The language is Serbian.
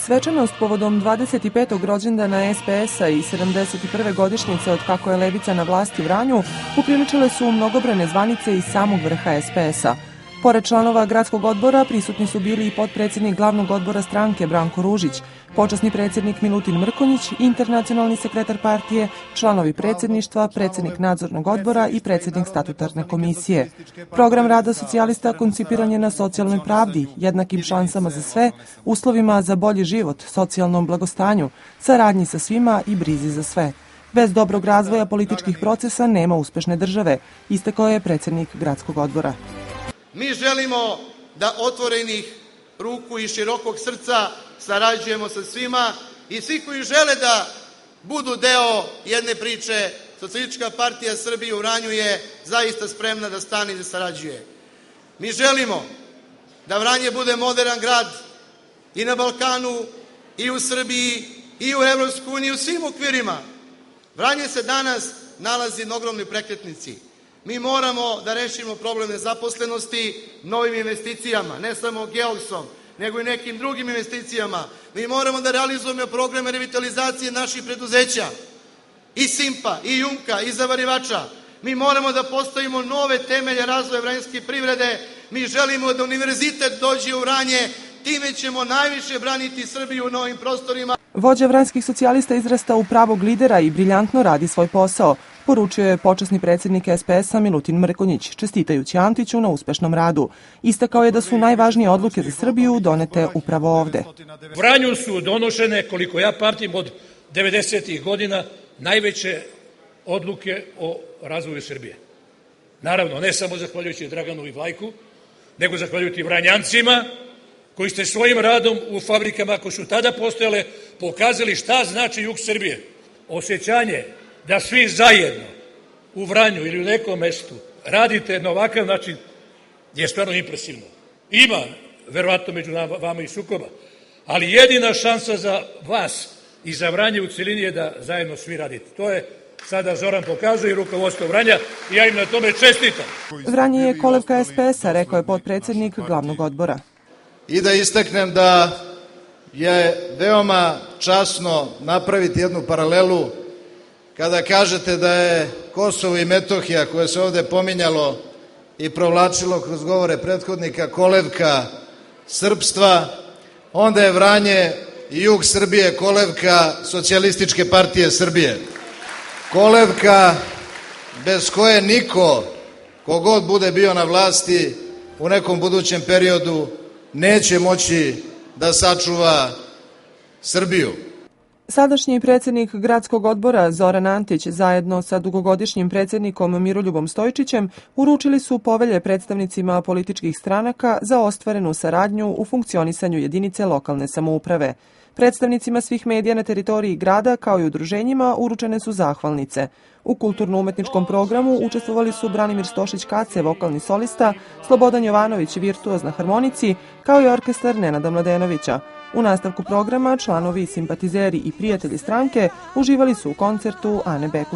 Svečanost povodom 25. rođendana SPS-a i 71. godišnjice od kako je levica na vlasti u Vranju upriličile su mnogobrojne zvanice iz samog vrha SPS-a. Pored članova gradskog odbora prisutni su bili i potpredsjednik glavnog odbora stranke Branko Ružić, počasni predsjednik Milutin Mrkonjić, internacionalni sekretar partije, članovi predsjedništva, predsjednik nadzornog odbora i predsjednik statutarne komisije. Program rada socijalista koncipiran je na socijalnoj pravdi, jednakim šansama za sve, uslovima za bolji život, socijalnom blagostanju, saradnji sa svima i brizi za sve. Bez dobrog razvoja političkih procesa nema uspešne države, istakao je predsjednik gradskog odbora. Mi želimo da otvorenih ruku i širokog srca sarađujemo sa svima i svi koji žele da budu deo jedne priče, Socijalistička partija Srbije u Vranju je zaista spremna da stane i da sarađuje. Mi želimo da Vranje bude moderan grad i na Balkanu, i u Srbiji, i u Evropskoj uniji, u svim okvirima. Vranje se danas nalazi na ogromnoj prekretnici. Mi moramo da rešimo problem nezaposlenosti novim investicijama, ne samo Geoksom, nego i nekim drugim investicijama. Mi moramo da realizujemo programe revitalizacije naših preduzeća, i Simpa, i Jumka, i Zavarivača. Mi moramo da postavimo nove temelje razvoja vranjske privrede. Mi želimo da univerzitet dođe u Vranje, time ćemo najviše braniti Srbiju u novim prostorima. Vođa vranjskih socijalista izrasta u pravog lidera i briljantno radi svoj posao, poručio je počasni predsjednik SPS-a Milutin Mrkonjić, čestitajući Antiću na uspešnom radu. Istakao je da su najvažnije odluke za Srbiju donete upravo ovde. U Vranju su donošene, koliko ja pamtim, od 90. godina najveće odluke o razvoju Srbije. Naravno, ne samo zahvaljujući Draganu i Vlajku, nego zahvaljujući Vranjancima, koji ste svojim radom u fabrikama koje su tada postojale pokazali šta znači jug Srbije. Osjećanje da svi zajedno u Vranju ili u nekom mestu radite na ovakav način je stvarno impresivno. Ima, verovatno, među vama i sukoba, ali jedina šansa za vas i za Vranje u celini je da zajedno svi radite. To je sada Zoran pokazuje i rukovodstvo Vranja i ja im na tome čestitam. Vranje je kolevka SPS-a, rekao je potpredsjednik glavnog odbora. I da istaknem da je veoma časno napraviti jednu paralelu kada kažete da je Kosovo i Metohija, koje se ovde pominjalo i provlačilo kroz govore prethodnika, kolevka srpstva, onda je Vranje i jug Srbije kolevka Socijalističke partije Srbije. Kolevka bez koje niko, kogod bude bio na vlasti u nekom budućem periodu, neće moći da sačuva Srbiju. Sadašnji predsjednik gradskog odbora Zoran Antić zajedno sa dugogodišnjim predsjednikom Miroljubom Stojčićem uručili su povelje predstavnicima političkih stranaka za ostvarenu saradnju u funkcionisanju jedinice lokalne samouprave. Predstavnicima svih medija na teritoriji grada kao i udruženjima uručene su zahvalnice. U kulturno-umetničkom programu učestvovali su Branimir Stošić-Kace, vokalni solista, Slobodan Jovanović, virtuoz na harmonici, kao i orkestar Nenada Mladenovića. U nastavku programa članovi, simpatizeri i prijatelji stranke uživali su u koncertu Ane Bekuć.